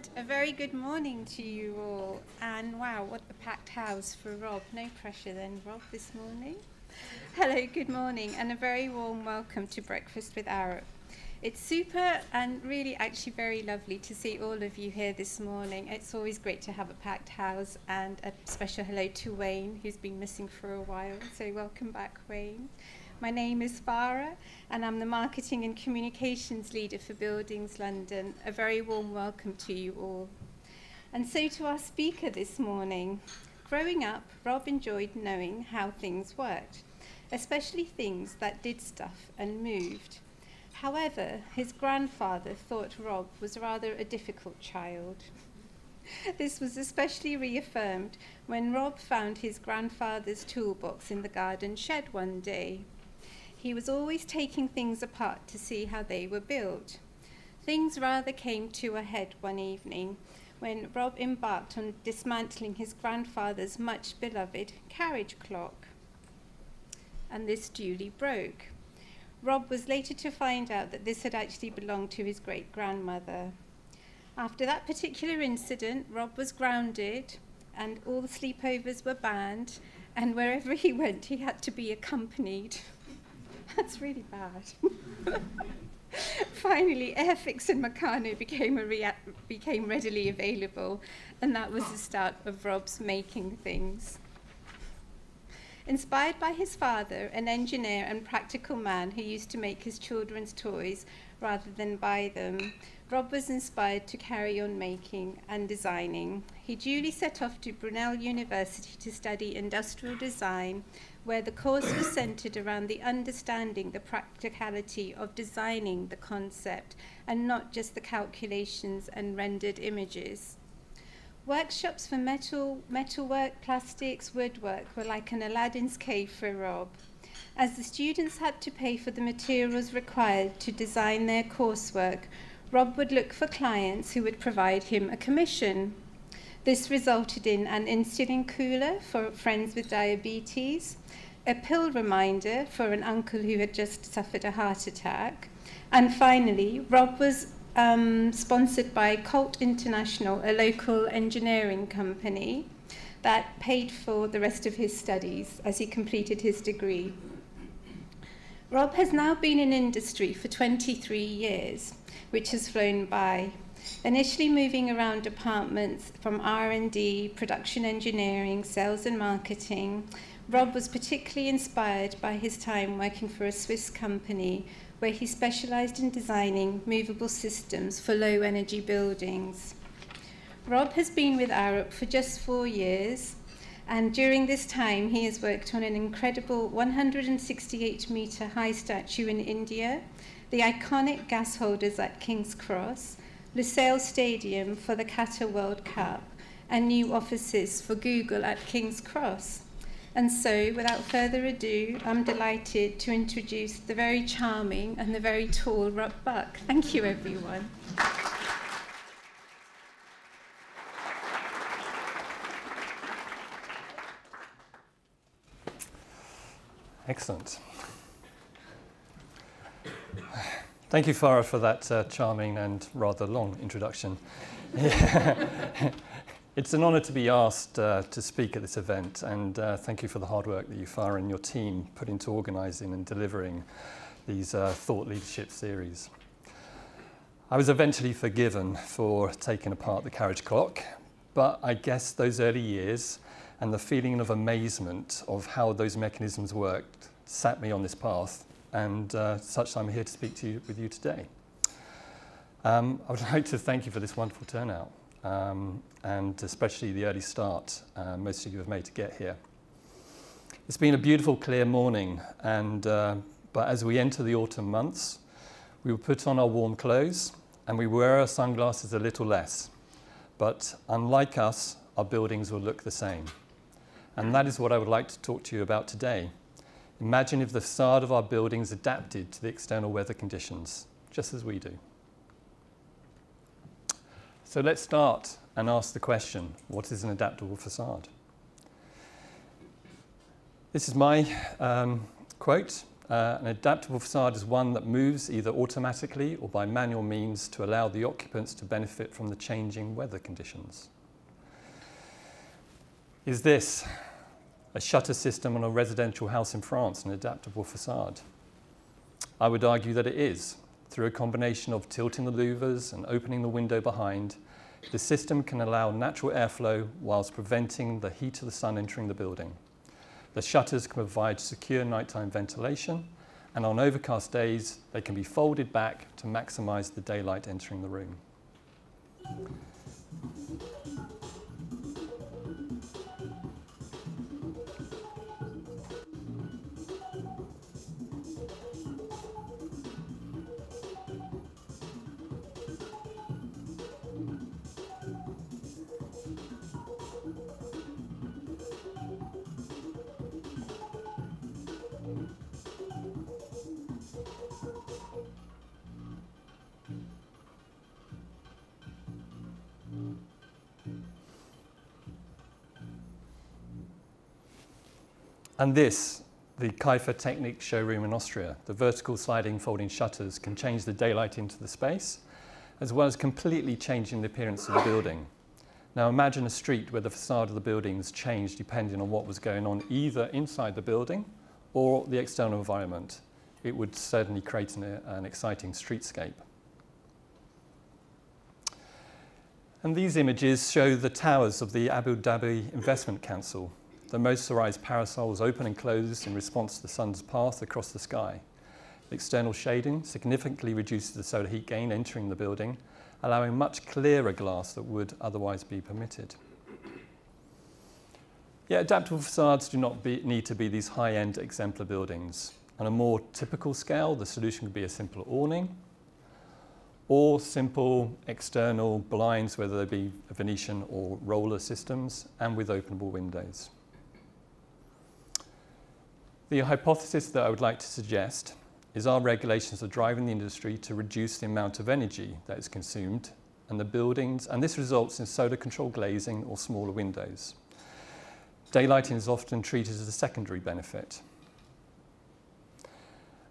And a very good morning to you all. And wow, what a packed house for Rob. No pressure then, Rob, this morning. Hello, good morning, and a very warm welcome to Breakfast with Arup. It's super and really actually very lovely to see all of you here this morning. It's always great to have a packed house, and a special hello to Wayne, who's been missing for a while. So welcome back, Wayne. My name is Farah, and I'm the Marketing and Communications Leader for Buildings London. A very warm welcome to you all. And so to our speaker this morning. Growing up, Rob enjoyed knowing how things worked, especially things that did stuff and moved. However, his grandfather thought Rob was rather a difficult child. This was especially reaffirmed when Rob found his grandfather's toolbox in the garden shed one day. He was always taking things apart to see how they were built. Things rather came to a head one evening when Rob embarked on dismantling his grandfather's much beloved carriage clock. And this duly broke. Rob was later to find out that this had actually belonged to his great-grandmother. After that particular incident, Rob was grounded and all the sleepovers were banned, and wherever he went, he had to be accompanied. That's really bad. Finally, Airfix and Meccano became readily available, and that was the start of Rob's making things. Inspired by his father, an engineer and practical man who used to make his children's toys rather than buy them, Rob was inspired to carry on making and designing. He duly set off to Brunel University to study industrial design, where the course was centered around the understanding the practicality of designing the concept and not just the calculations and rendered images. Workshops for metalwork, plastics, woodwork were like an Aladdin's cave for Rob. As the students had to pay for the materials required to design their coursework, Rob would look for clients who would provide him a commission. This resulted in an insulin cooler for friends with diabetes, a pill reminder for an uncle who had just suffered a heart attack, and finally, Rob was sponsored by Colt International, a local engineering company, that paid for the rest of his studies as he completed his degree. Rob has now been in industry for 23 years, which has flown by. Initially moving around departments from R&D, production engineering, sales and marketing, Rob was particularly inspired by his time working for a Swiss company where he specialized in designing movable systems for low-energy buildings. Rob has been with Arup for just 4 years, and during this time he has worked on an incredible 168-meter high statue in India, the iconic gas holders at King's Cross, Lusail Stadium for the Qatar World Cup, and new offices for Google at King's Cross. And so, without further ado, I'm delighted to introduce the very charming and the very tall Rob Buck. Thank you, everyone. Excellent. Thank you, Farah, for that charming and rather long introduction. It's an honour to be asked to speak at this event, and thank you for the hard work that you, Farah, and your team put into organising and delivering these thought leadership series. I was eventually forgiven for taking apart the carriage clock, but I guess those early years and the feeling of amazement of how those mechanisms worked sat me on this path, and such I'm here to speak to you with you today. I would like to thank you for this wonderful turnout. And especially the early start most of you have made to get here. It's been a beautiful, clear morning, and but as we enter the autumn months, we will put on our warm clothes and we wear our sunglasses a little less. But unlike us, our buildings will look the same. And that is what I would like to talk to you about today. Imagine if the facade of our buildings adapted to the external weather conditions, just as we do. So let's start and ask the question, what is an adaptable facade? This is my quote. An adaptable facade is one that moves either automatically or by manual means to allow the occupants to benefit from the changing weather conditions. Is this a shutter system on a residential house in France an adaptable facade? I would argue that it is. Through a combination of tilting the louvers and opening the window behind, the system can allow natural airflow whilst preventing the heat of the sun entering the building. The shutters can provide secure nighttime ventilation, and on overcast days, they can be folded back to maximise the daylight entering the room. And this, the Kaifa Technik showroom in Austria, the vertical sliding folding shutters can change the daylight into the space, as well as completely changing the appearance of the building. Now imagine a street where the facade of the buildings changed depending on what was going on either inside the building or the external environment. It would certainly create an exciting streetscape. And these images show the towers of the Abu Dhabi Investment Council. The motorised parasols open and close in response to the sun's path across the sky. The external shading significantly reduces the solar heat gain entering the building, allowing much clearer glass that would otherwise be permitted. Yet adaptable facades do not need to be these high-end exemplar buildings. On a more typical scale, the solution could be a simple awning or simple external blinds, whether they be Venetian or roller systems, and with openable windows. The hypothesis that I would like to suggest is our regulations are driving the industry to reduce the amount of energy that is consumed and the buildings, and this results in solar controlled glazing or smaller windows. Daylighting is often treated as a secondary benefit.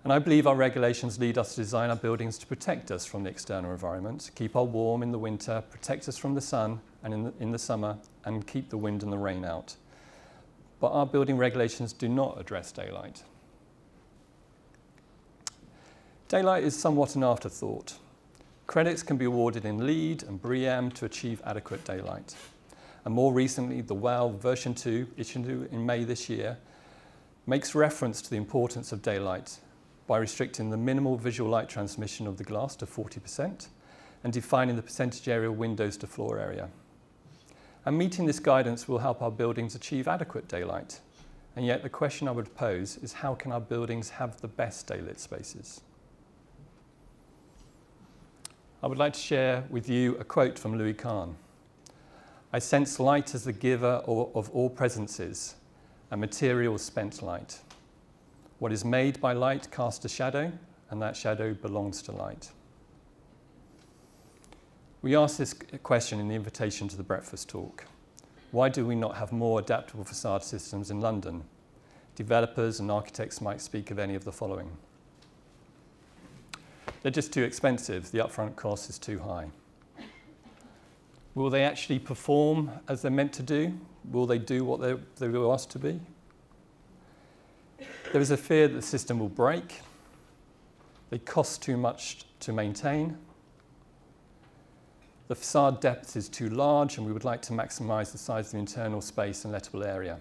And I believe our regulations lead us to design our buildings to protect us from the external environment, keep us warm in the winter, protect us from the sun and in the summer, and keep the wind and the rain out. But our building regulations do not address daylight. Daylight is somewhat an afterthought. Credits can be awarded in LEED and BREEAM to achieve adequate daylight. And more recently, the WOW version 2, issued in May this year, makes reference to the importance of daylight by restricting the minimal visual light transmission of the glass to 40% and defining the percentage area of windows to floor area. And meeting this guidance will help our buildings achieve adequate daylight. And yet the question I would pose is, how can our buildings have the best daylit spaces? I would like to share with you a quote from Louis Kahn. "I sense light as the giver of all presences, and material spent light. What is made by light casts a shadow, and that shadow belongs to light." We asked this question in the invitation to the breakfast talk. Why do we not have more adaptable facade systems in London? Developers and architects might speak of any of the following. They're just too expensive. The upfront cost is too high. Will they actually perform as they're meant to do? Will they do what they were asked to be? There is a fear that the system will break. They cost too much to maintain. The facade depth is too large, and we would like to maximise the size of the internal space and lettable area.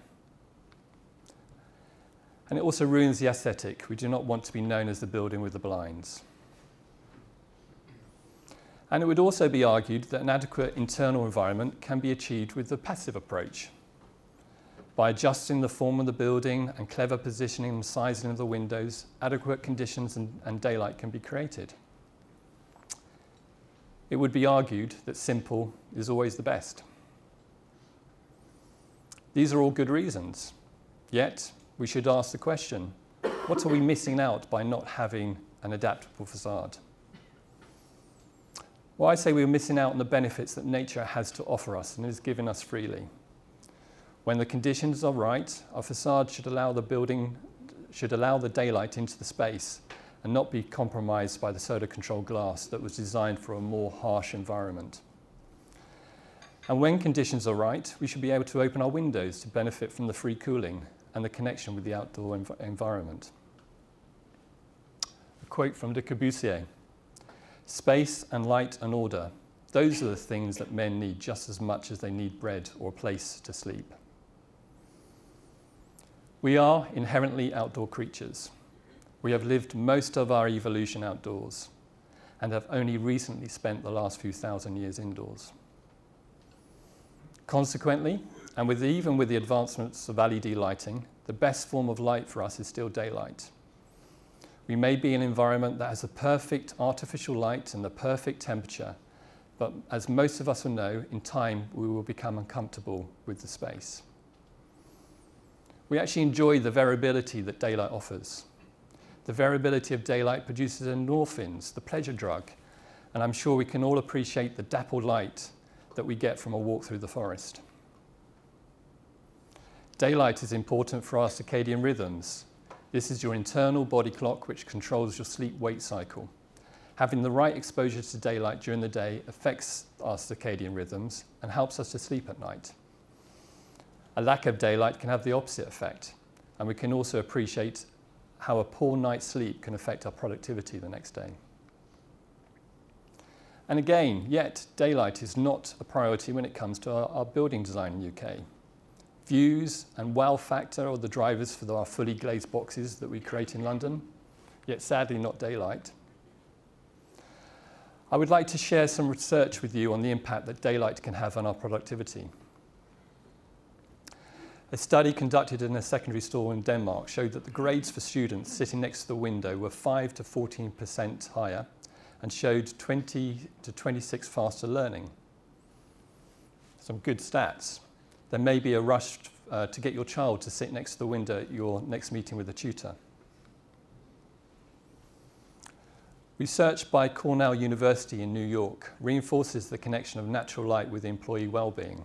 And it also ruins the aesthetic. We do not want to be known as the building with the blinds. And it would also be argued that an adequate internal environment can be achieved with the passive approach. By adjusting the form of the building and clever positioning and sizing of the windows, adequate conditions and daylight can be created. It would be argued that simple is always the best. These are all good reasons. Yet, we should ask the question, what are we missing out by not having an adaptable facade? Well, I say we're missing out on the benefits that nature has to offer us and is given us freely. When the conditions are right, our facade should allow the building should allow the daylight into the space and not be compromised by the solar controlled glass that was designed for a more harsh environment. And when conditions are right, we should be able to open our windows to benefit from the free cooling and the connection with the outdoor environment. A quote from Le Corbusier: "Space and light and order, those are the things that men need just as much as they need bread or a place to sleep." We are inherently outdoor creatures. We have lived most of our evolution outdoors and have only recently spent the last few thousand years indoors. Consequently, and even with the advancements of LED lighting, the best form of light for us is still daylight. We may be in an environment that has the perfect artificial light and the perfect temperature, but as most of us will know, in time we will become uncomfortable with the space. We actually enjoy the variability that daylight offers. The variability of daylight produces endorphins, the pleasure drug, and I'm sure we can all appreciate the dappled light that we get from a walk through the forest. Daylight is important for our circadian rhythms. This is your internal body clock which controls your sleep-wake cycle. Having the right exposure to daylight during the day affects our circadian rhythms and helps us to sleep at night. A lack of daylight can have the opposite effect, and we can also appreciate how a poor night's sleep can affect our productivity the next day. And again, yet daylight is not a priority when it comes to our building design in the UK. Views and wow factor are the drivers for our fully glazed boxes that we create in London, yet sadly not daylight. I would like to share some research with you on the impact that daylight can have on our productivity. A study conducted in a secondary school in Denmark showed that the grades for students sitting next to the window were 5 to 14% higher and showed 20 to 26 faster learning. Some good stats. There may be a rush to get your child to sit next to the window at your next meeting with a tutor. Research by Cornell University in New York reinforces the connection of natural light with employee well-being.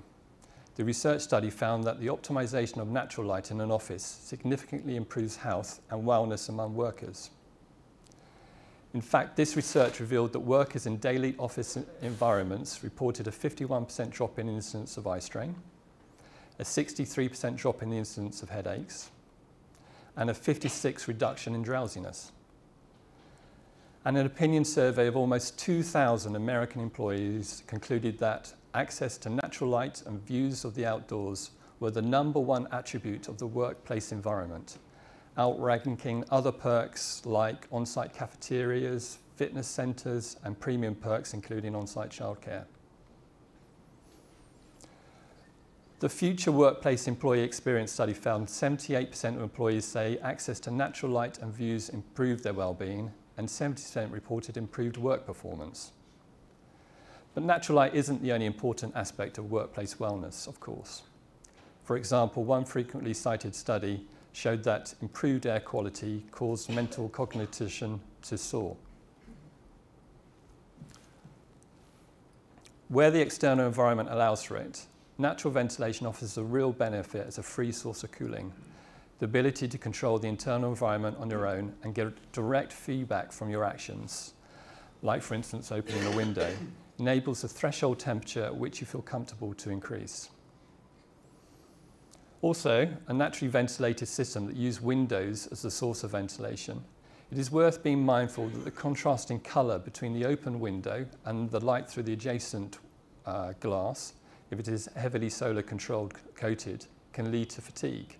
The research study found that the optimization of natural light in an office significantly improves health and wellness among workers. In fact, this research revealed that workers in daily office environments reported a 51% drop in incidence of eye strain, a 63% drop in the incidence of headaches, and a 56% reduction in drowsiness. And an opinion survey of almost 2,000 American employees concluded that access to natural light and views of the outdoors were the #1 attribute of the workplace environment, outranking other perks like on-site cafeterias, fitness centres, and premium perks, including on-site childcare. The Future Workplace Employee Experience study found 78% of employees say access to natural light and views improved their well-being, and 70% reported improved work performance. But natural light isn't the only important aspect of workplace wellness, of course. For example, one frequently cited study showed that improved air quality caused mental cognition to soar. Where the external environment allows for it, natural ventilation offers a real benefit as a free source of cooling. The ability to control the internal environment on your own and get direct feedback from your actions, like for instance opening a window, enables the threshold temperature at which you feel comfortable to increase. Also, a naturally ventilated system that uses windows as the source of ventilation, it is worth being mindful that the contrasting colour between the open window and the light through the adjacent glass, if it is heavily solar controlled coated, can lead to fatigue,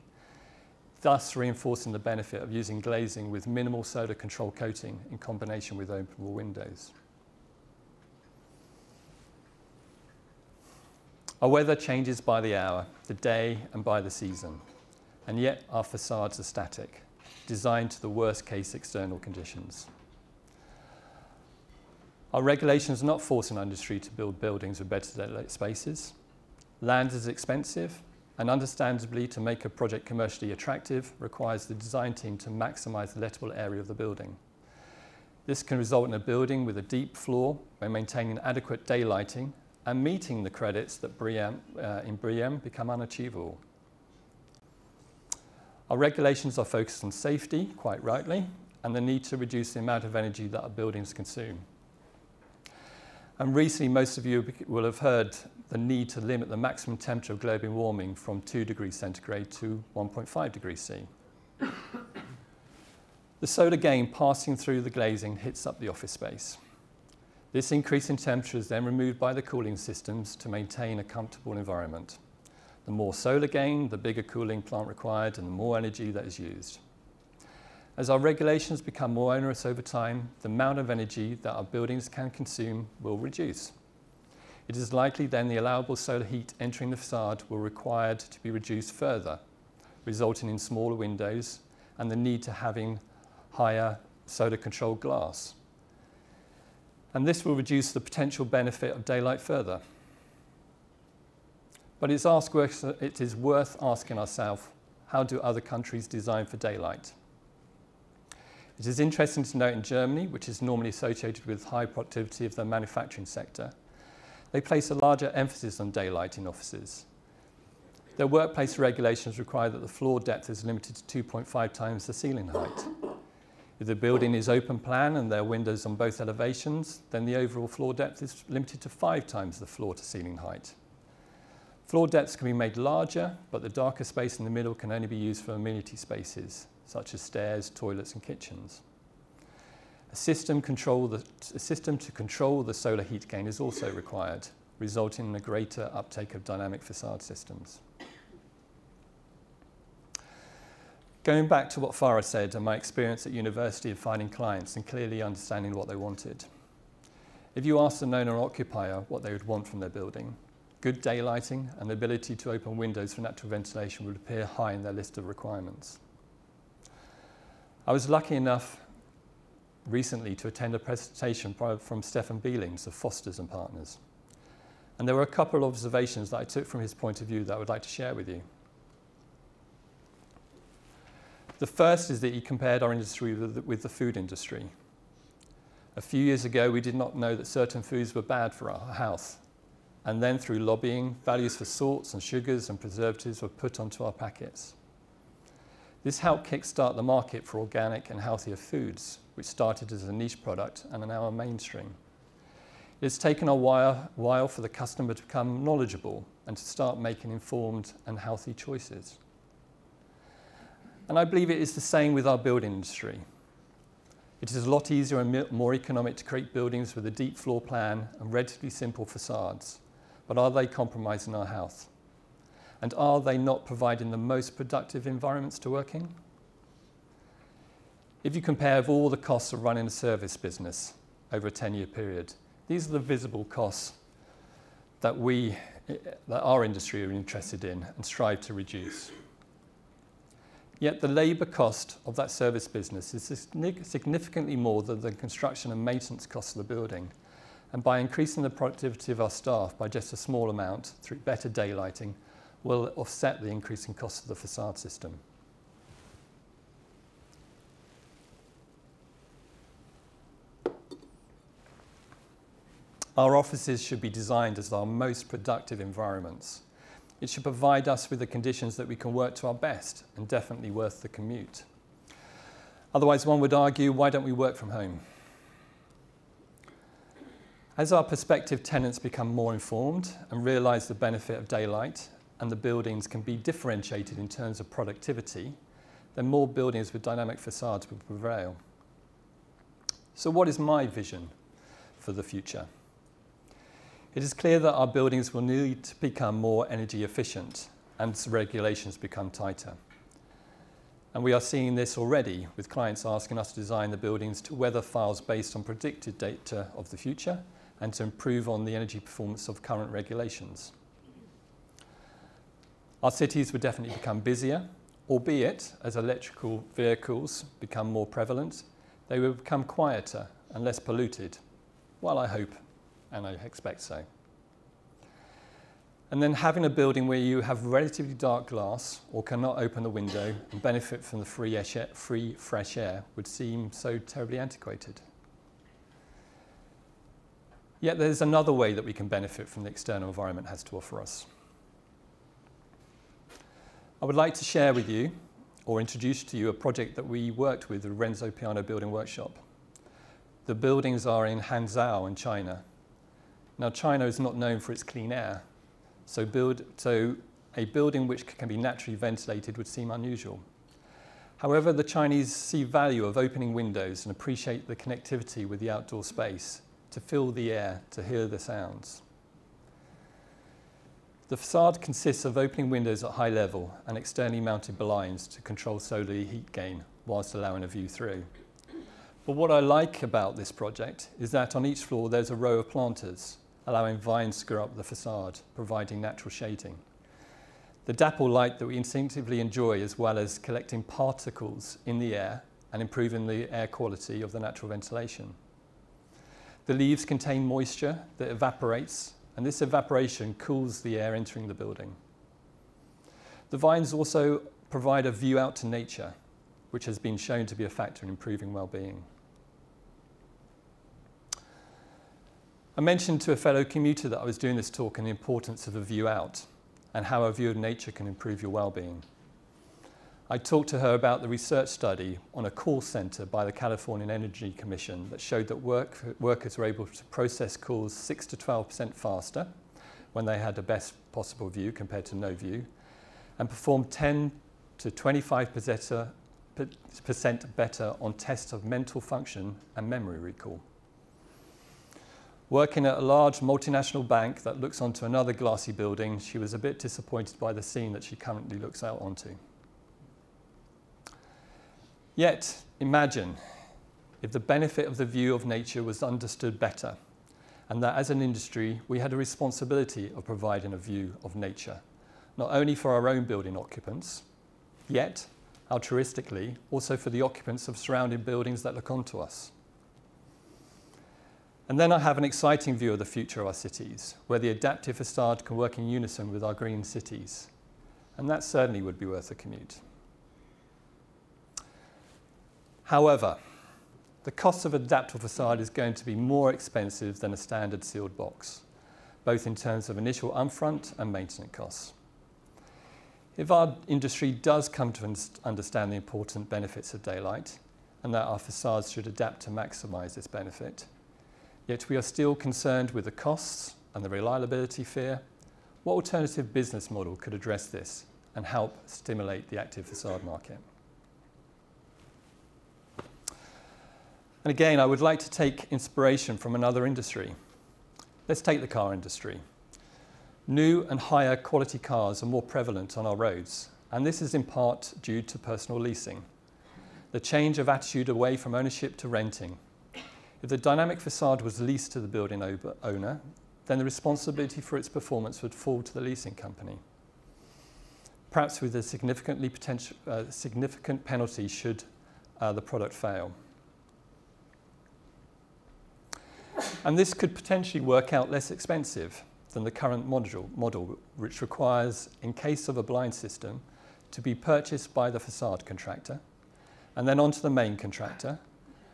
thus reinforcing the benefit of using glazing with minimal solar control coating in combination with openable windows. Our weather changes by the hour, the day, and by the season, and yet our facades are static, designed to the worst case external conditions. Our regulations are not forcing our industry to build buildings with better daylight spaces. Land is expensive, and understandably, to make a project commercially attractive requires the design team to maximize the lettable area of the building. This can result in a building with a deep floor by maintaining adequate daylighting and meeting the credits that in BREEAM become unachievable. Our regulations are focused on safety, quite rightly, and the need to reduce the amount of energy that our buildings consume. And recently, most of you will have heard the need to limit the maximum temperature of global warming from 2 degrees centigrade to 1.5 degrees C. The solar gain passing through the glazing hits up the office space. This increase in temperature is then removed by the cooling systems to maintain a comfortable environment. The more solar gain, the bigger cooling plant required and the more energy that is used. As our regulations become more onerous over time, the amount of energy that our buildings can consume will reduce. It is likely then the allowable solar heat entering the facade will require to be reduced further, resulting in smaller windows and the need to having higher solar controlled glass. And this will reduce the potential benefit of daylight further. But it is worth asking ourselves, how do other countries design for daylight? It is interesting to note in Germany, which is normally associated with high productivity of the manufacturing sector, they place a larger emphasis on daylight in offices. Their workplace regulations require that the floor depth is limited to 2.5 times the ceiling height. If the building is open plan and there are windows on both elevations, then the overall floor depth is limited to 5 times the floor to ceiling height. Floor depths can be made larger, but the darker space in the middle can only be used for amenity spaces, such as stairs, toilets and kitchens. A system to control the solar heat gain is also required, resulting in a greater uptake of dynamic facade systems. Going back to what Farah said and my experience at university of finding clients and clearly understanding what they wanted. If you asked an owner or occupier what they would want from their building, good daylighting and the ability to open windows for natural ventilation would appear high in their list of requirements. I was lucky enough recently to attend a presentation from Stefan Beelings of Fosters and Partners. And there were a couple of observations that I took from his point of view that I would like to share with you. The first is that he compared our industry with the food industry. A few years ago, we did not know that certain foods were bad for our health. And then through lobbying, values for salts and sugars and preservatives were put onto our packets. This helped kickstart the market for organic and healthier foods, which started as a niche product and are now a mainstream. It's taken a while for the customer to become knowledgeable and to start making informed and healthy choices. And I believe it is the same with our building industry. It is a lot easier and more economic to create buildings with a deep floor plan and relatively simple facades. But are they compromising our health? And are they not providing the most productive environments to work in? If you compare with all the costs of running a service business over a 10-year period, these are the visible costs that our industry are interested in and strive to reduce. Yet the labour cost of that service business is significantly more than the construction and maintenance costs of the building. And by increasing the productivity of our staff by just a small amount through better daylighting, will offset the increasing cost of the facade system. Our offices should be designed as our most productive environments. It should provide us with the conditions that we can work to our best and definitely worth the commute. Otherwise, one would argue, why don't we work from home? As our prospective tenants become more informed and realise the benefit of daylight and the buildings can be differentiated in terms of productivity, then more buildings with dynamic facades will prevail. So what is my vision for the future? It is clear that our buildings will need to become more energy efficient and regulations become tighter. And we are seeing this already with clients asking us to design the buildings to weather files based on predicted data of the future and to improve on the energy performance of current regulations. Our cities will definitely become busier, albeit as electrical vehicles become more prevalent, they will become quieter and less polluted. Well, I hope and I expect so. And then having a building where you have relatively dark glass or cannot open the window and benefit from the free fresh air would seem so terribly antiquated. Yet there's another way that we can benefit from the external environment has to offer us. I would like to share with you or introduce to you a project that we worked with the Renzo Piano Building Workshop. The buildings are in Hangzhou in China. Now, China is not known for its clean air, so a building which can be naturally ventilated would seem unusual. However, the Chinese see value of opening windows and appreciate the connectivity with the outdoor space to fill the air, to hear the sounds. The facade consists of opening windows at high level and externally mounted blinds to control solar heat gain whilst allowing a view through. But what I like about this project is that on each floor there's a row of planters, allowing vines to grow up the facade, providing natural shading. The dapple light that we instinctively enjoy, as well as collecting particles in the air and improving the air quality of the natural ventilation. The leaves contain moisture that evaporates, and this evaporation cools the air entering the building. The vines also provide a view out to nature, which has been shown to be a factor in improving well-being. I mentioned to a fellow commuter that I was doing this talk on the importance of a view out and how a view of nature can improve your well-being. I talked to her about the research study on a call center by the California Energy Commission that showed that workers were able to process calls 6 to 12% faster when they had the best possible view compared to no view, and performed 10 to 25% better on tests of mental function and memory recall. Working at a large multinational bank that looks onto another glassy building, she was a bit disappointed by the scene that she currently looks out onto. Yet, imagine if the benefit of the view of nature was understood better, and that as an industry, we had a responsibility of providing a view of nature, not only for our own building occupants, yet, altruistically, also for the occupants of surrounding buildings that look onto us. And then I have an exciting view of the future of our cities, where the adaptive facade can work in unison with our green cities. And that certainly would be worth a commute. However, the cost of adaptive facade is going to be more expensive than a standard sealed box, both in terms of initial upfront and maintenance costs. If our industry does come to understand the important benefits of daylight, and that our facades should adapt to maximise this benefit, yet we are still concerned with the costs and the reliability fear, what alternative business model could address this and help stimulate the active facade market? And again, I would like to take inspiration from another industry. Let's take the car industry. New and higher quality cars are more prevalent on our roads, and this is in part due to personal leasing. The change of attitude away from ownership to renting. If the dynamic facade was leased to the building owner, then the responsibility for its performance would fall to the leasing company, perhaps with a significant penalty should the product fail. And this could potentially work out less expensive than the current model, which requires, in case of a blind system, to be purchased by the facade contractor, and then on to the main contractor,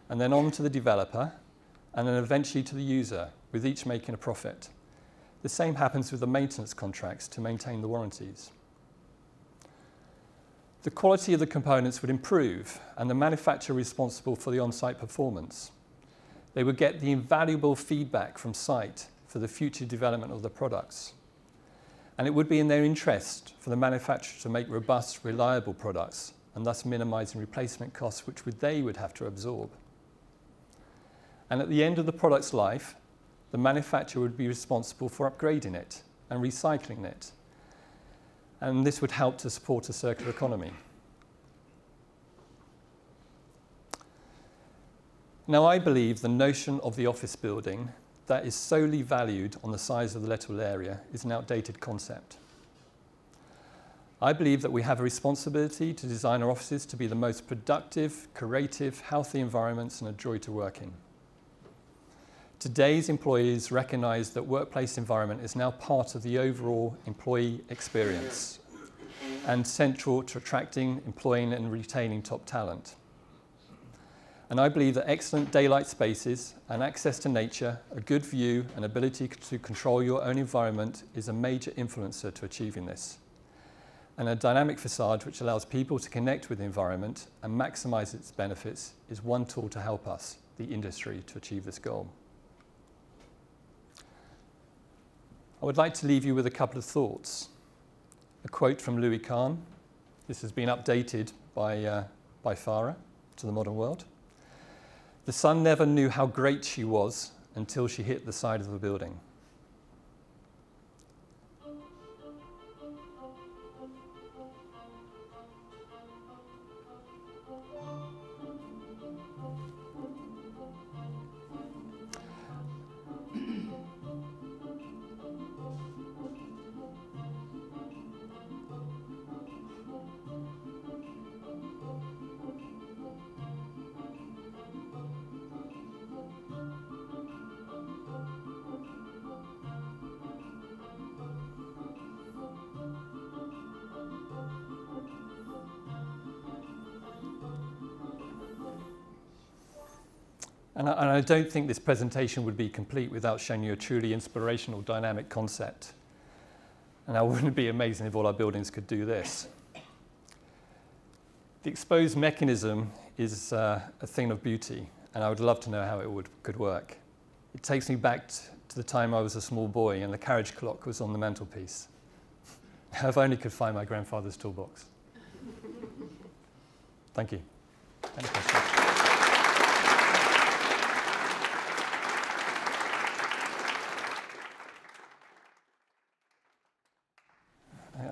and then on to the developer, and then eventually to the user, with each making a profit. The same happens with the maintenance contracts to maintain the warranties. The quality of the components would improve, and the manufacturer responsible for the on-site performance. They would get the invaluable feedback from site for the future development of the products. And it would be in their interest for the manufacturer to make robust, reliable products, and thus minimizing replacement costs, which they would have to absorb. And at the end of the product's life, the manufacturer would be responsible for upgrading it and recycling it. And this would help to support a circular economy. Now, I believe the notion of the office building that is solely valued on the size of the lettable area is an outdated concept. I believe that we have a responsibility to design our offices to be the most productive, creative, healthy environments and a joy to work in. Today's employees recognise that workplace environment is now part of the overall employee experience and central to attracting, employing and retaining top talent. And I believe that excellent daylight spaces and access to nature, a good view and ability to control your own environment is a major influencer to achieving this. And a dynamic facade which allows people to connect with the environment and maximize its benefits is one tool to help us, the industry, to achieve this goal. I would like to leave you with a couple of thoughts. A quote from Louis Kahn. This has been updated by Farah to the modern world. The sun never knew how great she was until she hit the side of the building. And I don't think this presentation would be complete without showing you a truly inspirational dynamic concept. And now wouldn't it be amazing if all our buildings could do this? The exposed mechanism is a thing of beauty, and I would love to know how it could work. It takes me back to the time I was a small boy and the carriage clock was on the mantelpiece. If I only could find my grandfather's toolbox. Thank you. Any questions?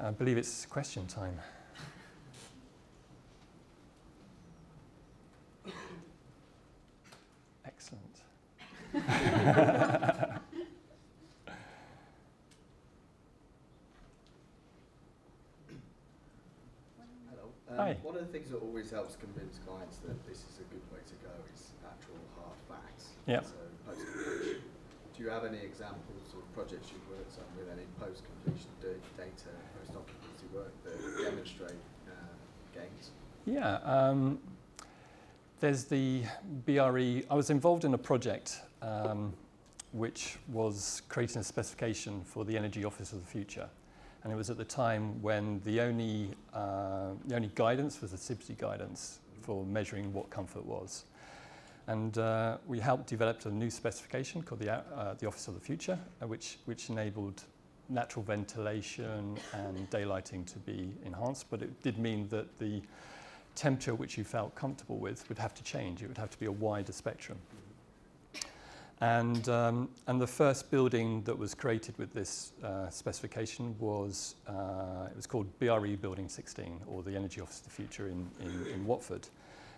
I believe it's question time. Excellent. Hello. Hi. One of the things that always helps convince clients that this is a good way to go is actual hard facts. Yeah. So post-completion. Do you have any examples of projects you've worked on with any post-completion data, post-occupancy work that demonstrate gains? Yeah. There's the BRE. I was involved in a project which was creating a specification for the Energy Office of the Future. And it was at the time when the only guidance was the CIBSE guidance for measuring what comfort was. And we helped develop a new specification called the Office of the Future, which enabled natural ventilation and daylighting to be enhanced. But it did mean that the temperature which you felt comfortable with would have to change. It would have to be a wider spectrum. And the first building that was created with this specification was, it was called BRE Building 16, or the Energy Office of the Future in Watford.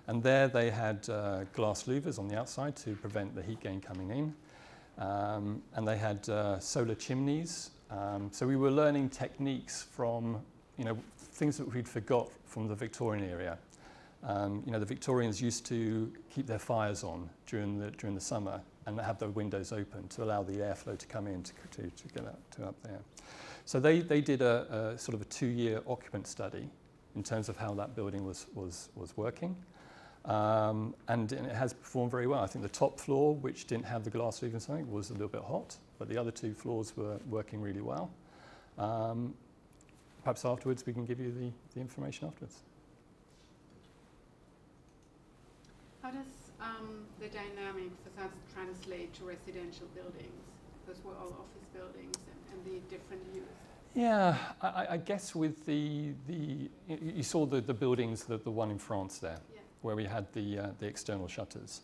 And there they had glass louvers on the outside to prevent the heat gain coming in. And they had solar chimneys. So we were learning techniques from, things that we'd forgot from the Victorian era. The Victorians used to keep their fires on during the summer and have their windows open to allow the airflow to come in to get up there. So they did a sort of a 2-year occupant study in terms of how that building was working. And it has performed very well. I think the top floor, which didn't have the glass roof and something, was a little bit hot, but the other 2 floors were working really well. Perhaps afterwards we can give you the information afterwards. How does the dynamic facades translate to residential buildings? Because we're all office buildings and the different use. Yeah, I guess with you saw the buildings, the one in France there, yeah, where we had the external shutters.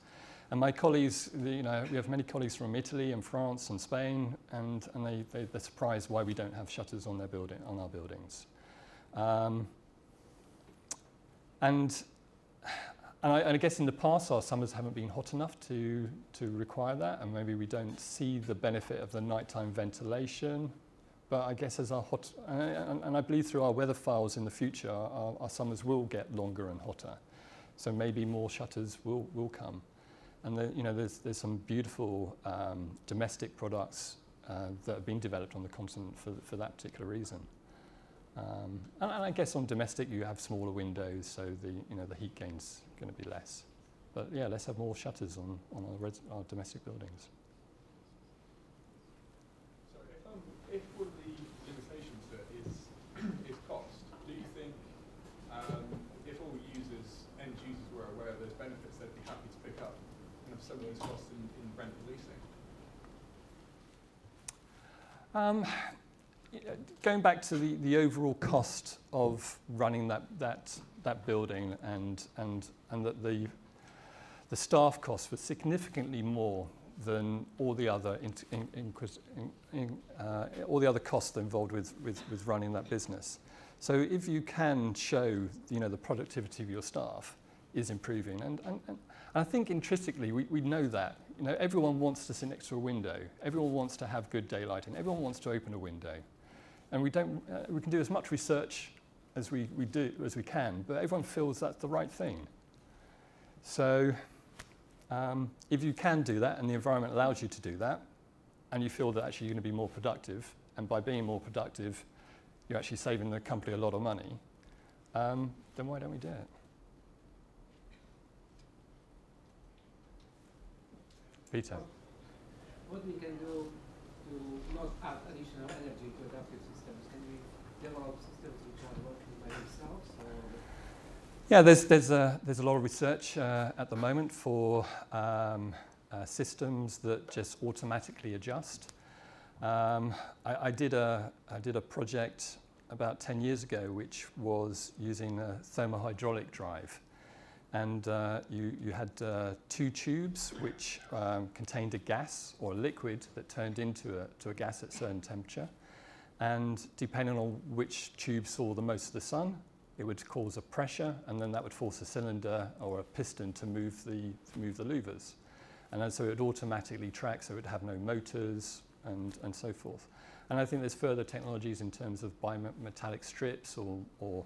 And my colleagues, we have many colleagues from Italy and France and Spain, and they're surprised why we don't have shutters on our buildings. And I guess in the past our summers haven't been hot enough to require that, and maybe we don't see the benefit of the nighttime ventilation. But I guess as our and I believe through our weather files in the future, our summers will get longer and hotter. So maybe more shutters will come. And there's some beautiful domestic products that have been developed on the continent for that particular reason. And I guess on domestic you have smaller windows, so the heat gain's going to be less. But yeah, let's have more shutters on our domestic buildings. Sorry, if one of the limitations is cost, do some of those costs in rental leasing? Going back to the overall cost of running that building and that the staff costs were significantly more than all the other all the other costs involved with running that business. So if you can show the productivity of your staff is improving, and I think intrinsically we know that everyone wants to sit next to a window, everyone wants to have good daylight, and everyone wants to open a window, and we can do as much research as we can, but everyone feels that's the right thing. So if you can do that and the environment allows you to do that, and you feel that actually you're going to be more productive, and by being more productive you're actually saving the company a lot of money, then why don't we do it? Peter. What we can do to not add additional energy to adaptive systems? Can we develop systems which are working by themselves? Or? Yeah, there's a lot of research at the moment for systems that just automatically adjust. I did a project about 10 years ago which was using a thermohydraulic drive, and you had 2 tubes which contained a gas or a liquid that turned into a gas at a certain temperature, and depending on which tube saw the most of the sun, it would cause a pressure, and then that would force a cylinder or a piston to move the louvers, and then so it would automatically track, so it would have no motors and so forth. And I think there's further technologies in terms of bimetallic strips or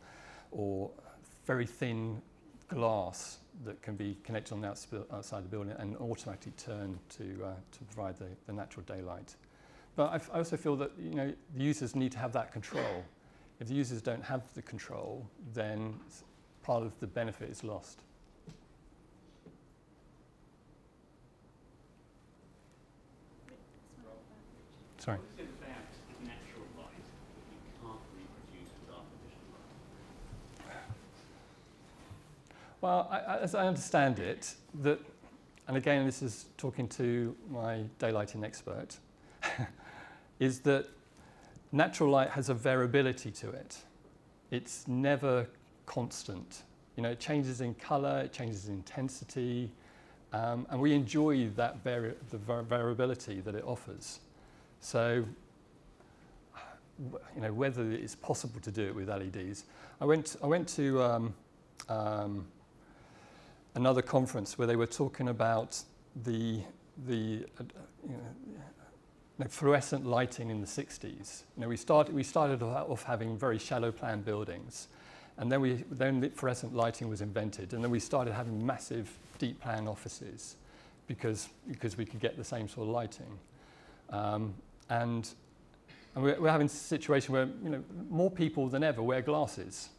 very thin glass that can be connected on the outside the building and automatically turn to provide the natural daylight. But I also feel that the users need to have that control. If the users don't have the control, then part of the benefit is lost. Sorry. What is it about natural light that you can't reproduce with artificial light? Well, as I understand it, and again this is talking to my daylighting expert, is that natural light has a variability to it. It's never constant. It changes in colour, it changes in intensity, and we enjoy that the variability that it offers. So, whether it's possible to do it with LEDs. I went to another conference where they were talking about the fluorescent lighting in the 60s. We started off having very shallow plan buildings, and then fluorescent lighting was invented, and then we started having massive deep plan offices because we could get the same sort of lighting. And we're having a situation where more people than ever wear glasses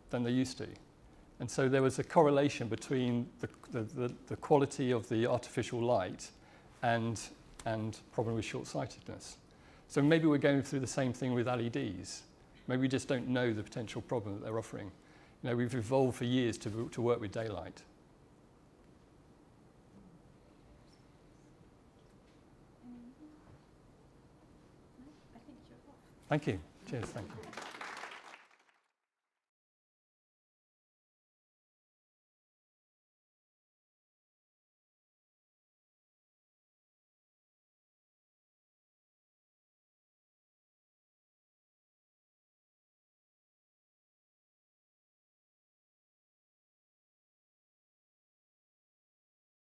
than they used to, and so there was a correlation between the quality of the artificial light and problem with short-sightedness. So maybe we're going through the same thing with LEDs. Maybe we just don't know the potential problem that they're offering. We've evolved for years to work with daylight. Thank you. Cheers. Thank you.